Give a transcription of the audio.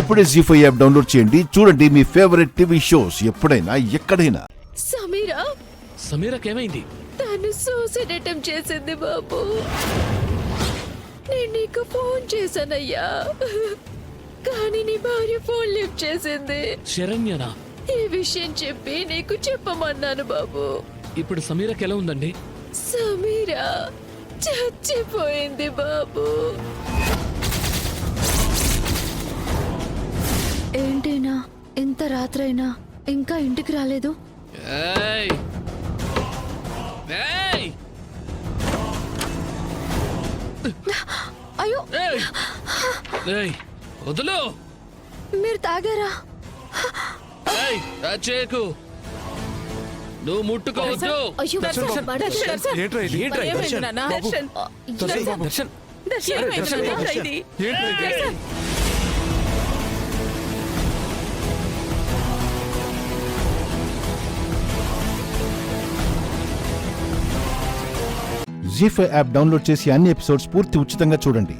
ఇప్పుడే జీ5 app download చేయండి. చూడండి మీ ఫేవరెట్ టీవీ షోస్ ఎప్పుడైనా ఎక్కడైనా. సమీరాకేమైంది? తను సూసైడ్ అటెంప్ట్ చేసింది బాబు. నేను నీకు ఫోన్ చేశానయ్యా, కానీ నీ భార్య ఫోన్ లిఫ్ట్ చేసింది. శరణ్యనా? ఈ విషయం చెప్పి నీకు చెప్పమన్నాను బాబు. ఇప్పుడు సమీరాకి ఎలా ఉందండి? సమీరా చచ్చిపోయింది బాబు. ఏంటైనా ఇంత రాత్రైనా ఇంకా ఇంటికి రాలేదు? ఏయ్! ఏయ్! అయ్యో, ఏయ్! ఏయ్! వదులు! మీరు తాగారా? ఏయ్! టచ్ చేయకు. నువ్వు ముట్టుకోవద్దు. అయ్యో, జీ5 యాప్ డౌన్లోడ్ చేసి అన్ని ఎపిసోడ్స్ పూర్తి ఉచితంగా చూడండి.